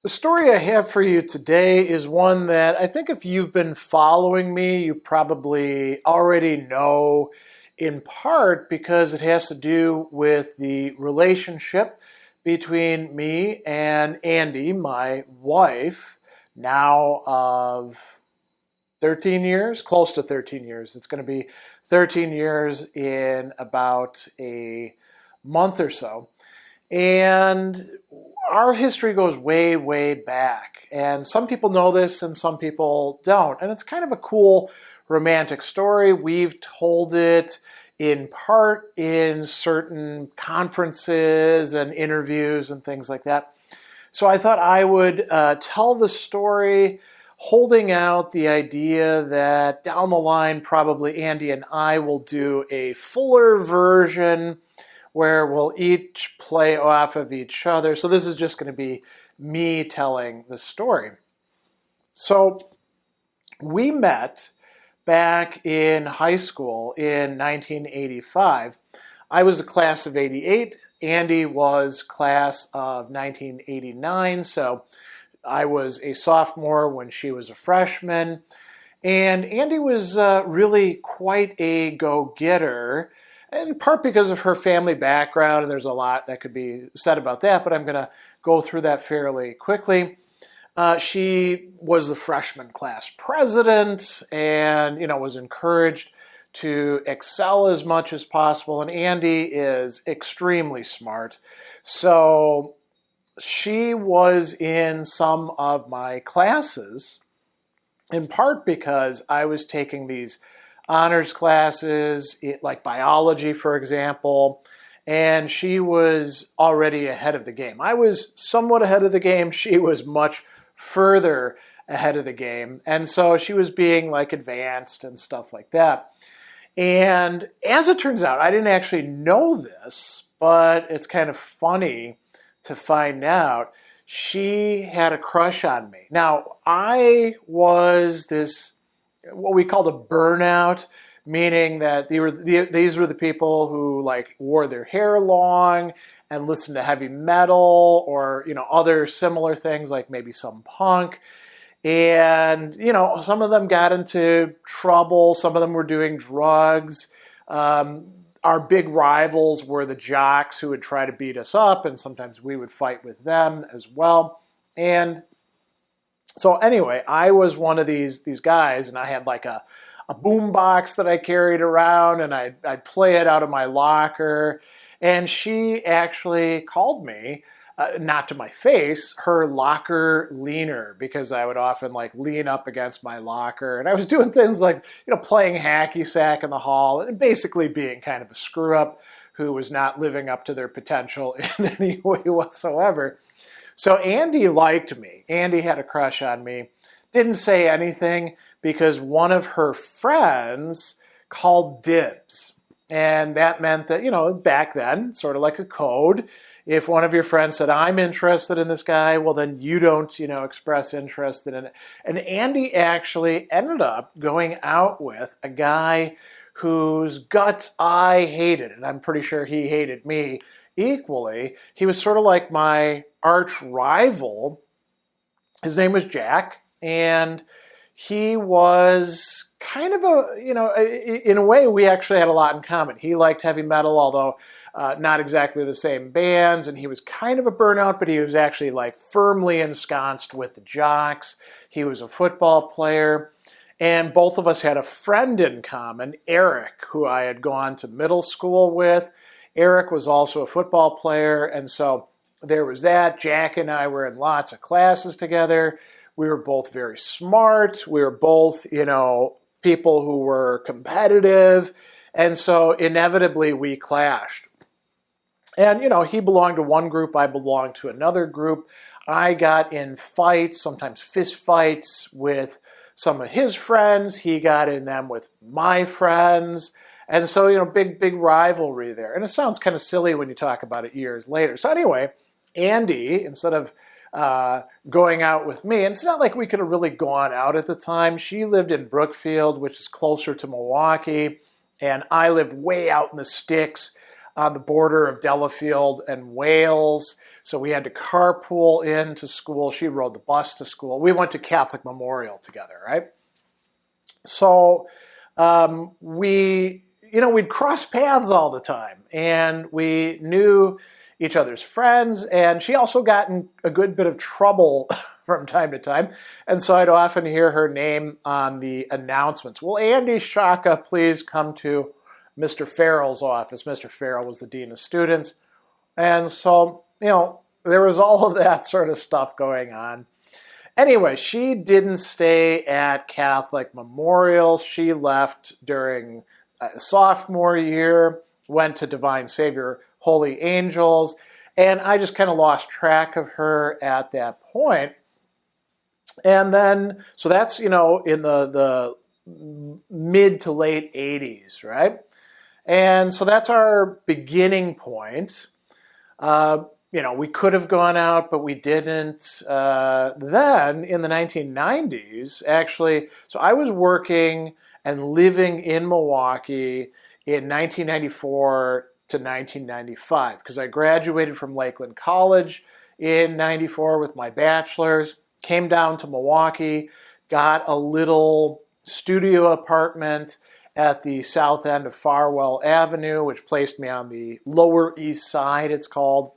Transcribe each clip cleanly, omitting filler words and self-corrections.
The story I have for you today is one that I think if you've been following me, you probably already know in part because it has to do with the relationship between me and Andi, my wife, now of 13 years, close to 13 years. It's going to be 13 years in about a month or so. And our history goes way, way back. And some people know this and some people don't. And it's kind of a cool romantic story. We've told it in part in certain conferences and interviews and things like that. So I thought I would tell the story holding out the idea that down the line, probably Andi and I will do a fuller version where we'll each play off of each other. So this is just going to be me telling the story. So we met back in high school in 1985. I was a class of 88. Andi was class of 1989. So I was a sophomore when she was a freshman. And Andi was really quite a go-getter, in part because of her family background, and there's a lot that could be said about that, but I'm going to go through that fairly quickly. She was the freshman class president and, was encouraged to excel as much as possible, and Andi is extremely smart. So she was in some of my classes, in part because I was taking these honors classes, like biology, for example, and she was already ahead of the game. I was somewhat ahead of the game. She was much further ahead of the game, and so she was being like advanced and stuff like that. And as it turns out, I didn't actually know this, but it's kind of funny to find out she had a crush on me. Now, I was this what we called a burnout, meaning that these were the people who like wore their hair long and listened to heavy metal or other similar things like maybe some punk. And some of them got into trouble. Some of them were doing drugs. Our big rivals were the jocks who would try to beat us up, and sometimes we would fight with them as well. And so anyway, I was one of these guys, and I had like a boom box that I carried around, and I'd play it out of my locker. And she actually called me, not to my face, her locker leaner, because I would often like lean up against my locker. And I was doing things like, playing hacky sack in the hall and basically being kind of a screw up who was not living up to their potential in any way whatsoever. So Andi liked me. Andi had a crush on me. Didn't say anything because one of her friends called dibs. And that meant that, back then, sort of like a code, if one of your friends said, I'm interested in this guy, well, then you don't, express interest in it. And Andi actually ended up going out with a guy whose guts I hated. And I'm pretty sure he hated me equally. He was sort of like my arch rival. His name was Jack, and he was kind of in a way, we actually had a lot in common. He liked heavy metal, although not exactly the same bands, and he was kind of a burnout, but he was actually like firmly ensconced with the jocks. He was a football player, and both of us had a friend in common, Eric, who I had gone to middle school with. Eric was also a football player, and so there was that. Jack and I were in lots of classes together. We were both very smart. We were both, people who were competitive. And so inevitably we clashed. And, he belonged to one group. I belonged to another group. I got in fights, sometimes fist fights with some of his friends. He got in them with my friends. And so, big rivalry there. And it sounds kind of silly when you talk about it years later. So anyway, Andi, instead of going out with me, and it's not like we could have really gone out at the time. She lived in Brookfield, which is closer to Milwaukee, and I lived way out in the sticks. on the border of Delafield and Wales. So we had to carpool into school. She rode the bus to school. We went to Catholic Memorial together, right? So we'd cross paths all the time, and we knew each other's friends, and she also got in a good bit of trouble from time to time, and so I'd often hear her name on the announcements. Will Andy Shaka please come to Mr. Farrell's office? Mr. Farrell was the dean of students, and so, there was all of that sort of stuff going on. Anyway, she didn't stay at Catholic Memorial. She left during sophomore year, went to Divine Savior Holy Angels, and I just kind of lost track of her at that point. And then, so that's, in the mid to late 80s, right? And so that's our beginning point. We could have gone out, but we didn't. Then in the 1990s, actually, so I was working and living in Milwaukee in 1994 to 1995 because I graduated from Lakeland College in 94 with my bachelor's, came down to Milwaukee, got a little studio apartment at the south end of Farwell Avenue, which placed me on the Lower East Side, it's called.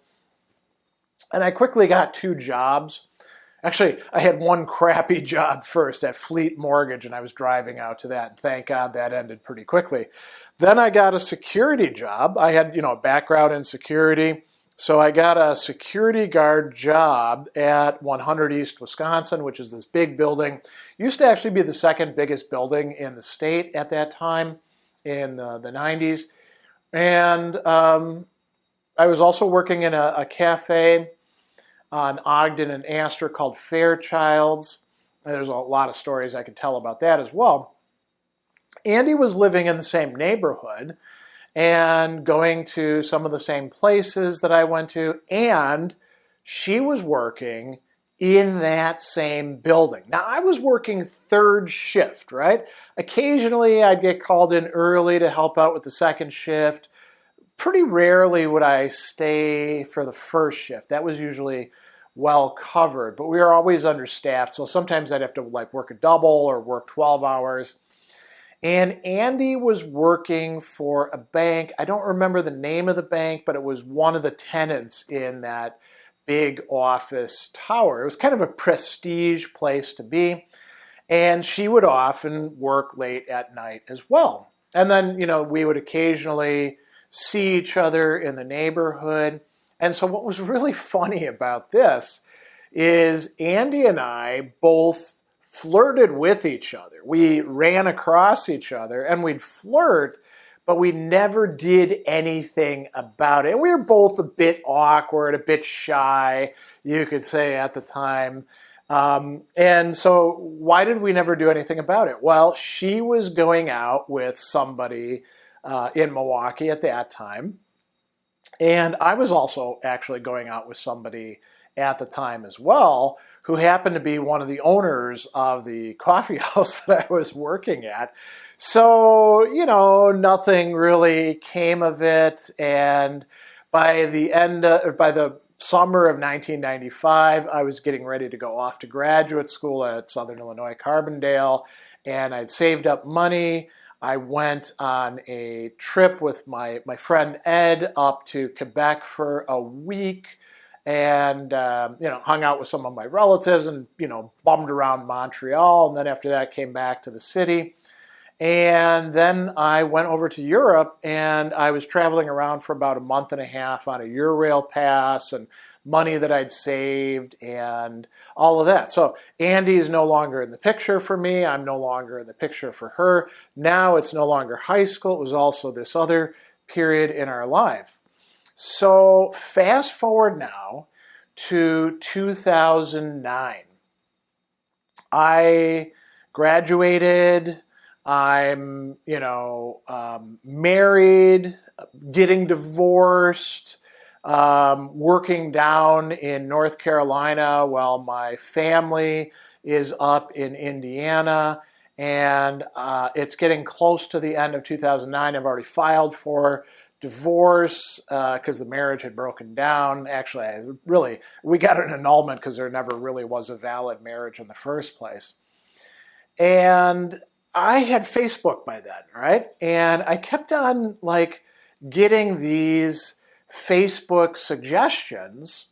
And I quickly got 2 jobs. Actually, I had one crappy job first at Fleet Mortgage, and I was driving out to that. And thank God that ended pretty quickly. Then I got a security job. I had, a background in security. So I got a security guard job at 100 East Wisconsin, which is this big building. Used to actually be the second biggest building in the state at that time in the 90s. And I was also working in a cafe on Ogden and Astor called Fairchild's. And there's a lot of stories I could tell about that as well. Andy was living in the same neighborhood and going to some of the same places that I went to, and she was working in that same building. Now, I was working third shift, right? Occasionally, I'd get called in early to help out with the second shift. Pretty rarely would I stay for the first shift. That was usually well covered, but we were always understaffed, so sometimes I'd have to work a double or work 12 hours. And Andy was working for a bank. I don't remember the name of the bank, but it was one of the tenants in that big office tower. It was kind of a prestige place to be. And she would often work late at night as well. And then, we would occasionally see each other in the neighborhood. And so what was really funny about this is Andy and I both flirted with each other. We ran across each other and we'd flirt, but we never did anything about it. We were both a bit awkward, a bit shy, you could say at the time. And so why did we never do anything about it? Well, she was going out with somebody in Milwaukee at that time. And I was also actually going out with somebody at the time as well, who happened to be one of the owners of the coffee house that I was working at. So, nothing really came of it. And by the summer of 1995, I was getting ready to go off to graduate school at Southern Illinois Carbondale, and I'd saved up money. I went on a trip with my friend Ed up to Quebec for a week and, hung out with some of my relatives and, bummed around Montreal. And then after that came back to the city. And then I went over to Europe and I was traveling around for about a month and a half on a Eurail pass and money that I'd saved and all of that. So Andy is no longer in the picture for me. I'm no longer in the picture for her. Now it's no longer high school. It was also this other period in our life. So fast forward now to 2009. I graduated. I'm, married, getting divorced, working down in North Carolina while my family is up in Indiana. And it's getting close to the end of 2009. I've already filed for divorce because the marriage had broken down. Actually, we got an annulment because there never really was a valid marriage in the first place. And I had Facebook by then, right? And I kept on like getting these Facebook suggestions.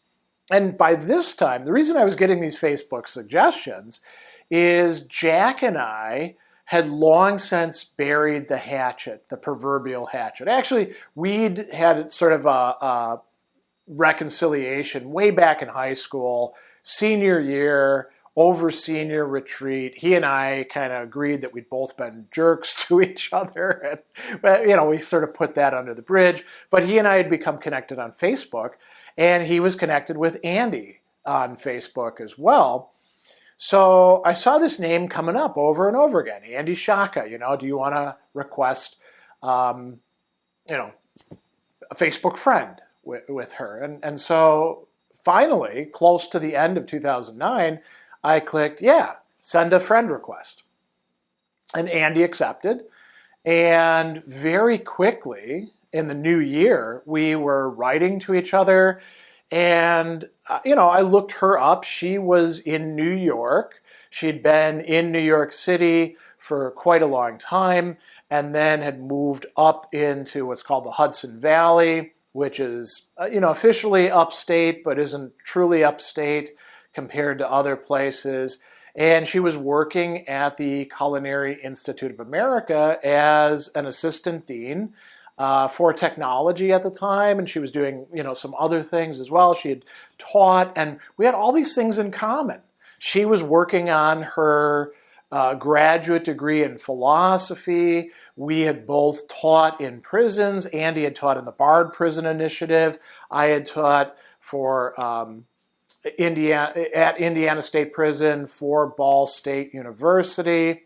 And by this time, the reason I was getting these Facebook suggestions is Jack and I had long since buried the hatchet, the proverbial hatchet. Actually, we'd had sort of a reconciliation way back in high school, senior year, over senior retreat. He and I kind of agreed that we'd both been jerks to each other. And, we sort of put that under the bridge. But he and I had become connected on Facebook, and he was connected with Andi on Facebook as well. So I saw this name coming up over and over again, Andi Shaka. Do you want to request, a Facebook friend with her? And so finally, close to the end of 2009, I clicked, send a friend request. And Andi accepted. And very quickly in the new year, we were writing to each other. And, I looked her up. She was in New York. She'd been in New York City for quite a long time and then had moved up into what's called the Hudson Valley, which is, officially upstate, but isn't truly upstate compared to other places. And she was working at the Culinary Institute of America as an assistant dean for technology at the time, and she was doing, some other things as well. She had taught, and we had all these things in common. She was working on her graduate degree in philosophy. We had both taught in prisons. Andi had taught in the Barred Prison Initiative. I had taught for Indiana State Prison for Ball State University.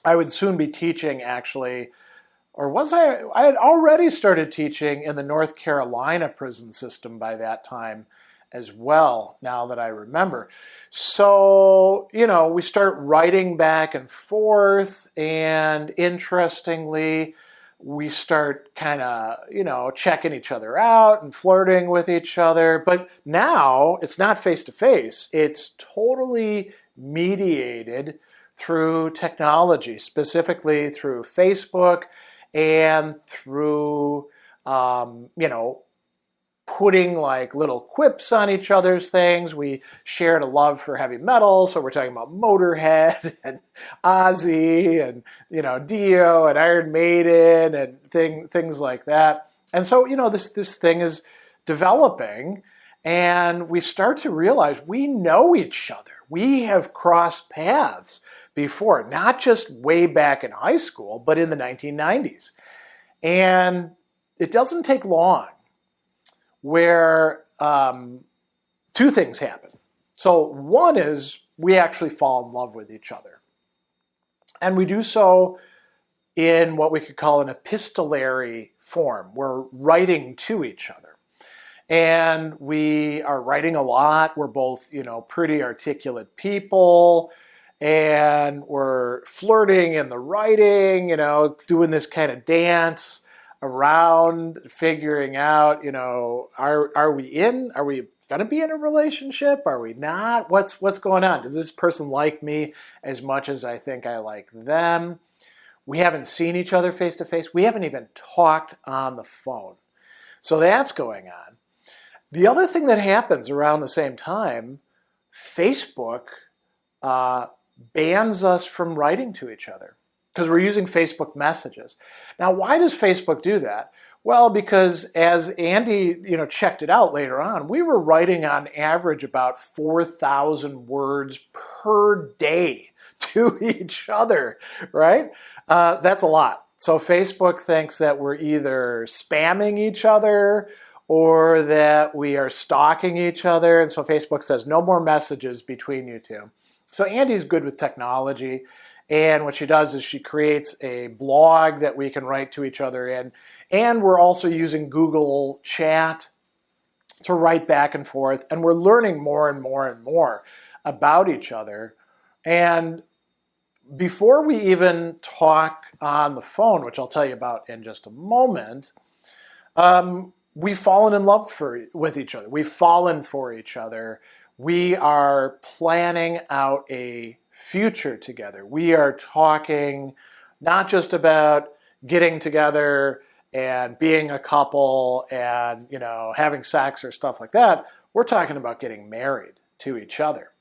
I would soon be teaching, actually. Or was I? I had already started teaching in the North Carolina prison system by that time as well, now that I remember. So, we start writing back and forth, and interestingly, we start kind of, checking each other out and flirting with each other. But now it's not face-to-face. It's totally mediated through technology, specifically through Facebook, and through, putting like little quips on each other's things. We shared a love for heavy metal, so we're talking about Motorhead and Ozzy and, Dio and Iron Maiden and things like that. And so, this thing is developing, and we start to realize we know each other. We have crossed paths before, not just way back in high school, but in the 1990s. And it doesn't take long where two things happen. So one is we actually fall in love with each other. And we do so in what we could call an epistolary form. We're writing to each other. And we are writing a lot. We're both, pretty articulate people. And we're flirting in the writing, doing this kind of dance around, figuring out, are we going to be in a relationship? Are we not? What's going on? Does this person like me as much as I think I like them? We haven't seen each other face to face. We haven't even talked on the phone. So that's going on. The other thing that happens around the same time, Facebook bans us from writing to each other because we're using Facebook messages. Now, why does Facebook do that? Well, because as Andi, checked it out later on, we were writing on average about 4,000 words per day to each other, right? That's a lot. So Facebook thinks that we're either spamming each other or that we are stalking each other. And so Facebook says no more messages between you two. So Andi's good with technology, and what she does is she creates a blog that we can write to each other in, and we're also using Google Chat to write back and forth, and we're learning more and more and more about each other. And before we even talk on the phone, which I'll tell you about in just a moment, We've fallen in love with each other. We've fallen for each other. We are planning out a future together. We are talking not just about getting together and being a couple and, having sex or stuff like that. We're talking about getting married to each other.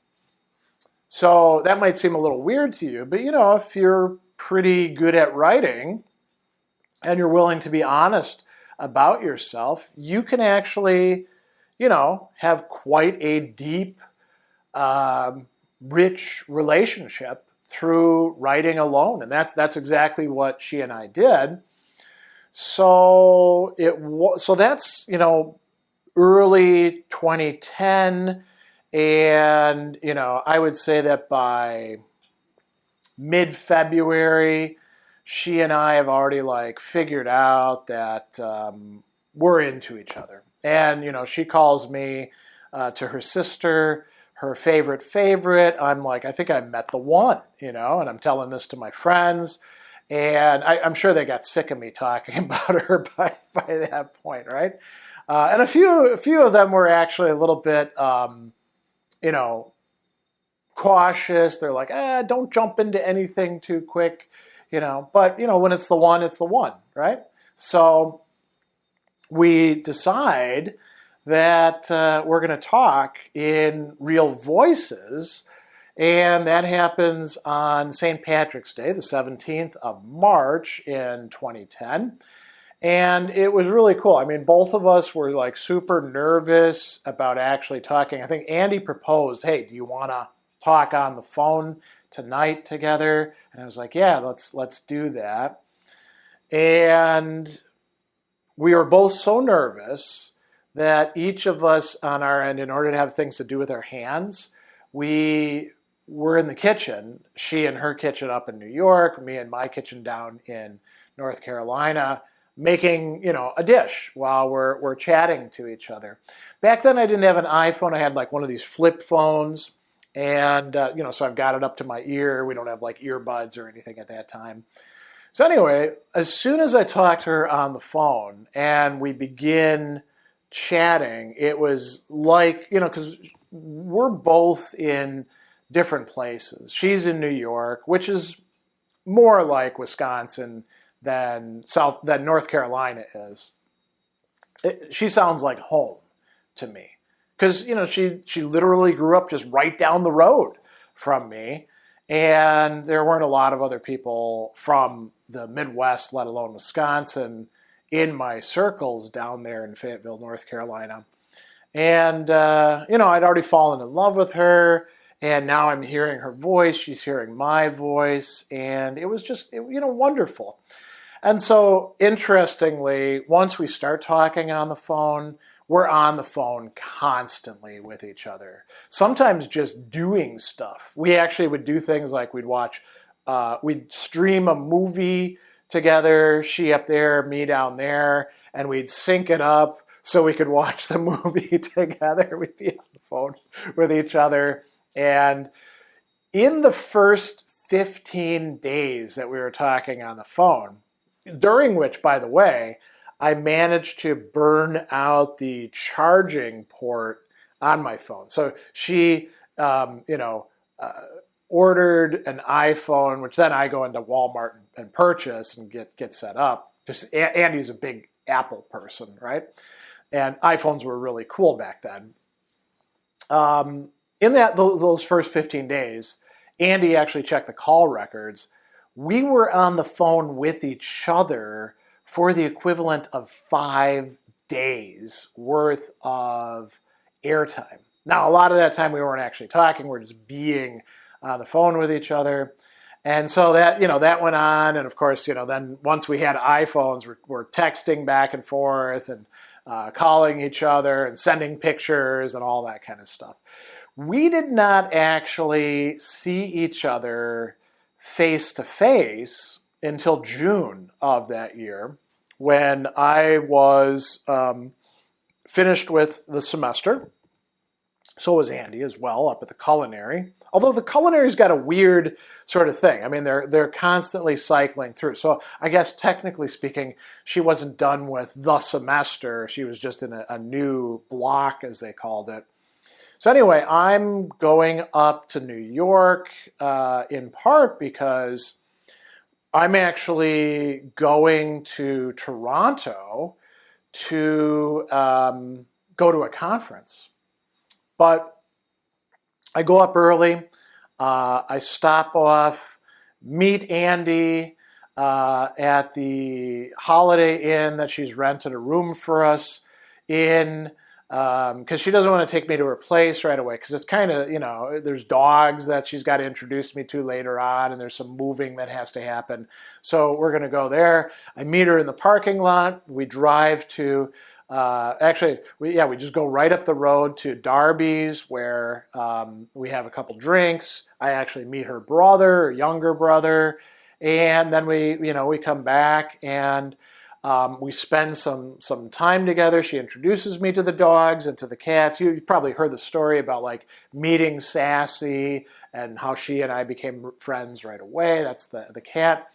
So that might seem a little weird to you, but if you're pretty good at writing and you're willing to be honest about yourself, you can actually, have quite a deep, rich relationship through writing alone. And that's exactly what she and I did. So that's, early 2010. And, I would say that by mid-February, she and I have already figured out that we're into each other. And, she calls me to her sister, her favorite. I'm like, I think I met the one, and I'm telling this to my friends. And I'm sure they got sick of me talking about her by that point, right? And a few of them were actually a little bit, cautious. They're like, don't jump into anything too quick, But, when it's the one, right? So we decide that we're going to talk in real voices. And that happens on St. Patrick's Day, the 17th of March in 2010. And it was really cool. I mean, both of us were super nervous about actually talking. I think Andy proposed, hey, do you want to talk on the phone tonight together? And I was like, yeah, let's do that. And we were both so nervous that each of us on our end, in order to have things to do with our hands, we were in the kitchen, she in her kitchen up in New York, me in my kitchen down in North Carolina, making, a dish while we're chatting to each other. Back then I didn't have an iPhone. I had one of these flip phones. And, so I've got it up to my ear. We don't have earbuds or anything at that time. So anyway, as soon as I talked to her on the phone and we begin chatting, it was because we're both in different places. She's in New York, which is more like Wisconsin than North Carolina is. She sounds like home to me. Because, she literally grew up just right down the road from me. And there weren't a lot of other people from the Midwest, let alone Wisconsin, in my circles down there in Fayetteville, North Carolina. And, I'd already fallen in love with her. And now I'm hearing her voice. She's hearing my voice. And it was just, wonderful. And so, interestingly, once we start talking on the phone, we're on the phone constantly with each other. Sometimes just doing stuff. We actually would do things like we'd stream a movie together, she up there, me down there, and we'd sync it up so we could watch the movie together. We'd be on the phone with each other. And in the first 15 days that we were talking on the phone, during which, by the way, I managed to burn out the charging port on my phone. So she, ordered an iPhone, which then I go into Walmart and purchase and get set up. Just Andy's a big Apple person, right? And iPhones were really cool back then. In those first 15 days, Andy actually checked the call records. We were on the phone with each other for the equivalent of 5 days worth of airtime. Now, a lot of that time we weren't actually talking, we're just being on the phone with each other. And so that went on. And of course, then once we had iPhones, we're texting back and forth and calling each other and sending pictures and all that kind of stuff. We did not actually see each other face to face until June of that year, when I was finished with the semester. So was Andi as well up at the culinary. Although the culinary's got a weird sort of thing. I mean, they're constantly cycling through. So I guess technically speaking, she wasn't done with the semester. She was just in a new block, as they called it. So anyway, I'm going up to New York in part because I'm actually going to Toronto to go to a conference. But I go up early, I stop off, meet Andi at the Holiday Inn that she's rented a room for us in, because she doesn't want to take me to her place right away, because it's kind of, there's dogs that she's got to introduce me to later on, and there's some moving that has to happen. So we're going to go there. I meet her in the parking lot. We drive to... we just go right up the road to Darby's, where we have a couple drinks. I actually meet her brother, her younger brother, and then we come back and we spend some time together. She introduces me to the dogs and to the cats. You've probably heard the story about like meeting Sassy and how she and I became friends right away. That's the cat.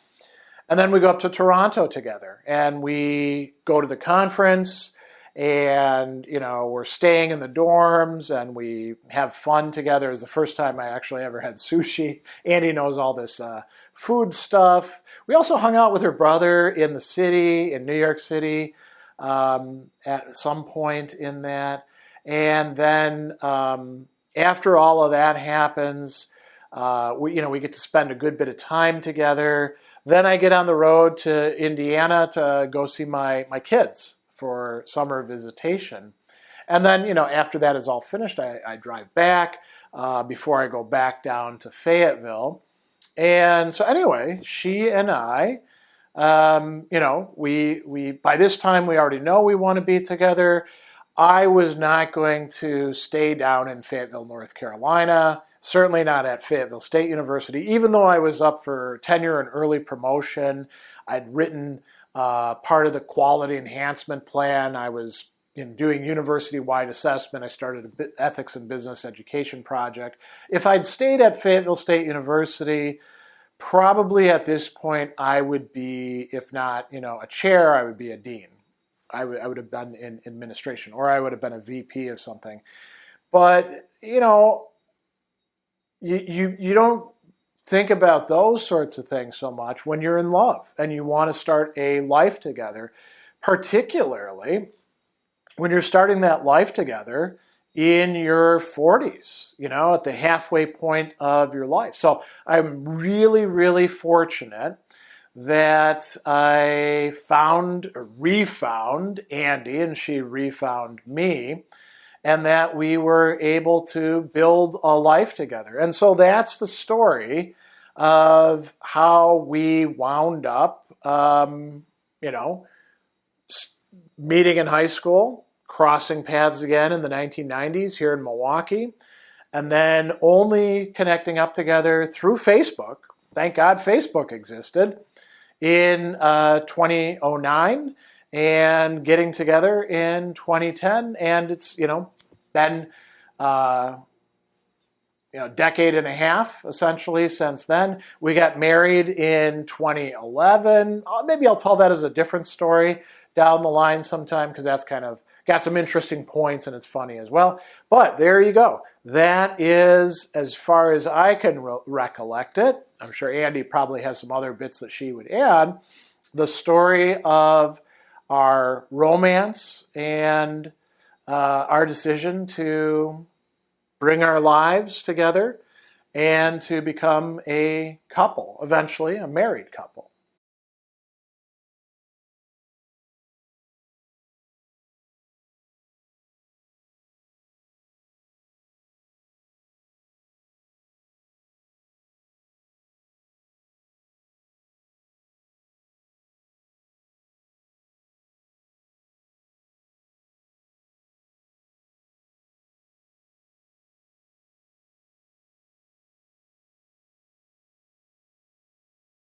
And then we go up to Toronto together and we go to the conference. And, we're staying in the dorms and we have fun together. It was the first time I actually ever had sushi. Andi knows all this food stuff. We also hung out with her brother in the city, in New York City, at some point in that. And then after all of that happens, we get to spend a good bit of time together. Then I get on the road to Indiana to go see my kids for summer visitation. And then, after that is all finished, I drive back before I go back down to Fayetteville. And so anyway, she and I, we by this time we already know we want to be together. I was not going to stay down in Fayetteville, North Carolina, certainly not at Fayetteville State University, even though I was up for tenure and early promotion. I'd written part of the quality enhancement plan. I was doing university-wide assessment. I started an ethics and business education project. If I'd stayed at Fayetteville State University, probably at this point I would be, if not a chair, I would be a dean. I would have been in administration, or I would have been a VP of something. But you don't think about those sorts of things so much when you're in love and you want to start a life together, particularly when you're starting that life together in your 40s, at the halfway point of your life. So I'm really, really fortunate that I refound Andi and she refound me, and that we were able to build a life together. And so that's the story of how we wound up, meeting in high school, crossing paths again in the 1990s here in Milwaukee, and then only connecting up together through Facebook. Thank God Facebook existed in 2009. And getting together in 2010, and it's been decade and a half essentially since then. We got married in 2011. Maybe I'll tell that as a different story down the line sometime, because that's kind of got some interesting points and it's funny as well. But there you go. That is, as far as I can recollect it, I'm sure Andi probably has some other bits that she would add, the story of our romance and our decision to bring our lives together and to become a couple, eventually a married couple.